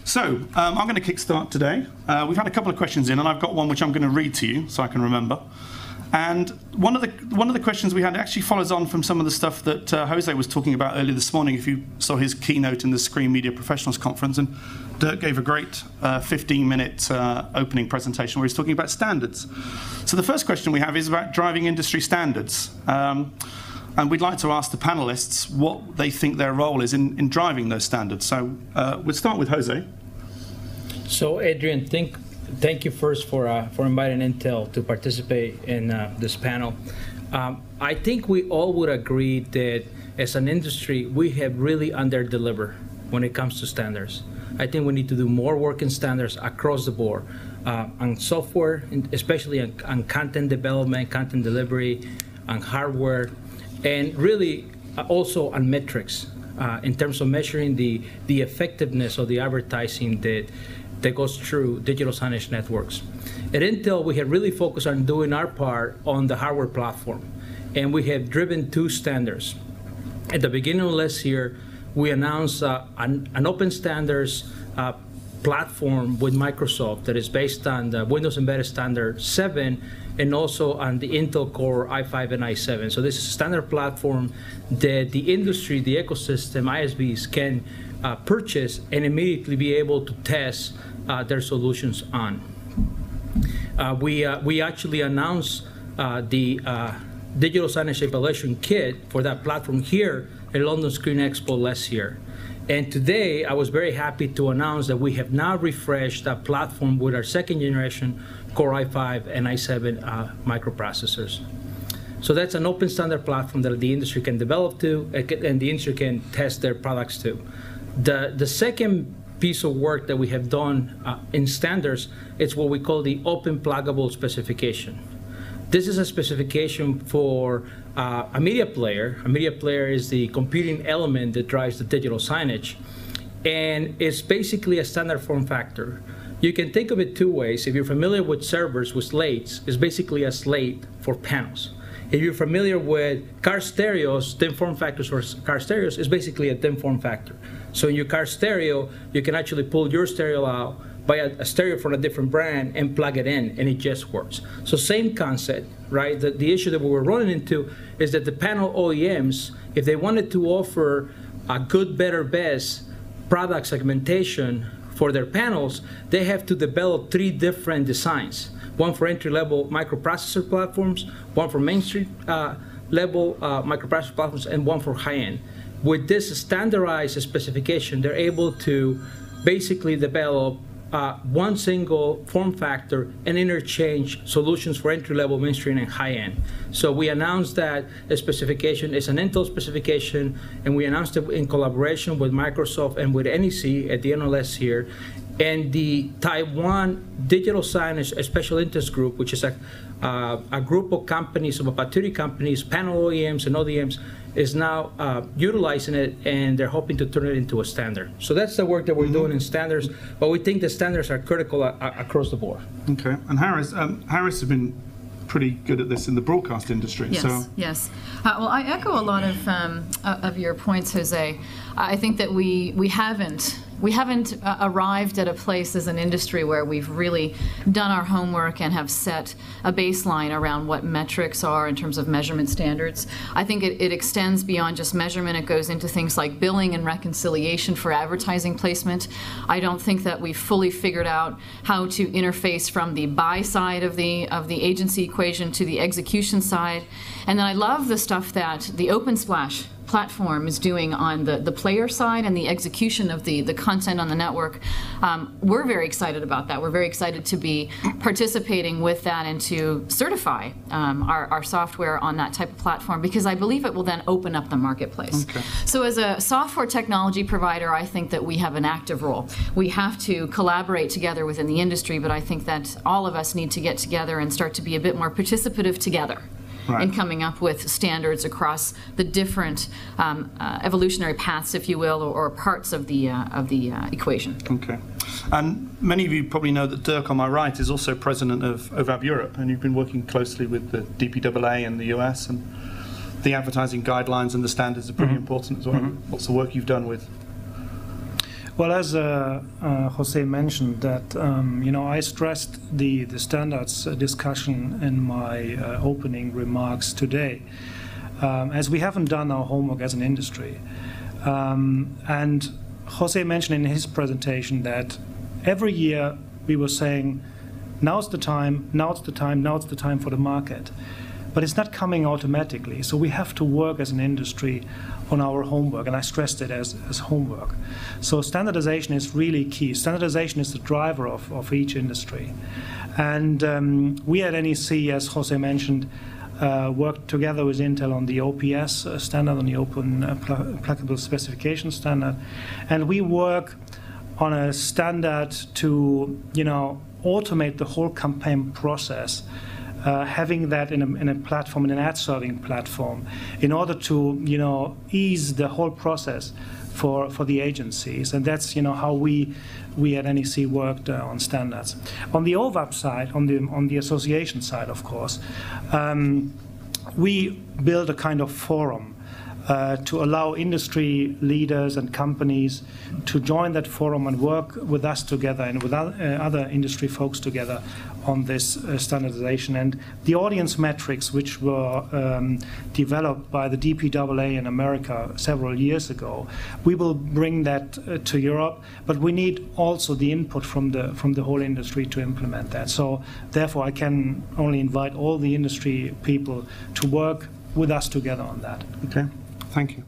So I'm going to kickstart today. We've had a couple of questions in, and I've got one which I'm going to read to you so I can remember. And one of the questions we had actually follows on from some of the stuff that Jose was talking about earlier this morning. If you saw his keynote in the Screen Media Professionals Conference, and Dirk gave a great 15-minute opening presentation where he's talking about standards. So the first question we have is about driving industry standards. And we'd like to ask the panelists what they think their role is in driving those standards. So we'll start with Jose. So Adrian, thank you first for inviting Intel to participate in this panel. I think we all would agree that as an industry, we have really under-delivered when it comes to standards. I think we need to do more work in standards across the board, on software, especially on content development, content delivery, on hardware, and really also on metrics in terms of measuring the effectiveness of the advertising that goes through digital signage networks. At Intel, we have really focused on doing our part on the hardware platform, and we have driven 2 standards. At the beginning of last year, we announced an open standards platform with Microsoft that is based on the Windows Embedded Standard 7 and also on the Intel Core i5 and i7. So this is a standard platform that the industry, the ecosystem, ISVs can purchase and immediately be able to test their solutions on. We actually announced the Digital Signage Evaluation Kit for that platform here at London Screen Expo last year. And today, I was very happy to announce that we have now refreshed that platform with our 2nd generation Core i5 and i7 microprocessors. So that's an open standard platform that the industry can develop to, and the industry can test their products to. The second piece of work that we have done in standards is what we call the open pluggable specification. This is a specification for a media player. A media player is the computing element that drives the digital signage, and it's basically a standard form factor. You can think of it 2 ways. If you're familiar with servers, with slates, it's basically a slate for panels. If you're familiar with car stereos, thin form factors for car stereos, it's basically a thin form factor. So in your car stereo, you can actually pull your stereo out, buy a stereo from a different brand, and plug it in, and it just works. So same concept, right? The issue that we were running into is that the panel OEMs, if they wanted to offer a good, better, best product segmentation for their panels, they have to develop 3 different designs. One for entry-level microprocessor platforms, one for mainstream level microprocessor platforms, and one for high-end. With this standardized specification, they're able to basically develop one single form factor and interchange solutions for entry-level, mainstream, and high-end. So we announced that the specification is an Intel specification, and we announced it in collaboration with Microsoft and with NEC at the end of last year. And the Taiwan Digital Signage Special Interest Group, which is a group of companies, of about 30 companies, panel OEMs and ODMs, is now utilizing it, and they're hoping to turn it into a standard. So that's the work that we're doing in standards, but we think the standards are critical across the board. Okay, and Harris has been pretty good at this in the broadcast industry. Yes, so. yes. Well, I echo a lot of your points, Jose. I think that we haven't arrived at a place as an industry where we've really done our homework and have set a baseline around what metrics are in terms of measurement standards. I think it extends beyond just measurement. It goes into things like billing and reconciliation for advertising placement. I don't think that we've fully figured out how to interface from the buy side of the agency equation to the execution side. And then I love the stuff that the OpenSplash platform is doing on the player side and the execution of the content on the network. We're very excited about that. We're very excited to be participating with that and to certify our software on that type of platform, because I believe it will then open up the marketplace. Okay. So as a software technology provider, I think that we have an active role. We have to collaborate together within the industry, but I think that all of us need to get together and start to be a bit more participative together. Right. And coming up with standards across the different evolutionary paths, if you will, or parts of the equation. Okay. And many of you probably know that Dirk on my right is also president of OVAB Europe, and you've been working closely with the DPAA in the US, and the advertising guidelines and the standards are pretty important as well. What's the work you've done with? Well, as Jose mentioned, that I stressed the standards discussion in my opening remarks today, as we haven't done our homework as an industry. And Jose mentioned in his presentation that every year we were saying, now's the time, now's the time, now's the time for the market. But it's not coming automatically, so we have to work as an industry on our homework, and I stressed it as homework. So standardization is really key. Standardization is the driver of each industry. And we at NEC, as Jose mentioned, worked together with Intel on the OPS standard, on the Open Applicable Specification Standard. And we work on a standard to, automate the whole campaign process, having that in a platform, in an ad-serving platform, in order to, ease the whole process for the agencies. And that's, how we at NEC worked on standards. On the OVAP side, on the association side, of course, we build a kind of forum to allow industry leaders and companies to join that forum and work with us together and with other industry folks together on this standardization. And the audience metrics, which were developed by the DPAA in America several years ago, we will bring that to Europe, but we need also the input from the whole industry to implement that. So therefore I can only invite all the industry people to work with us together on that. Okay, thank you.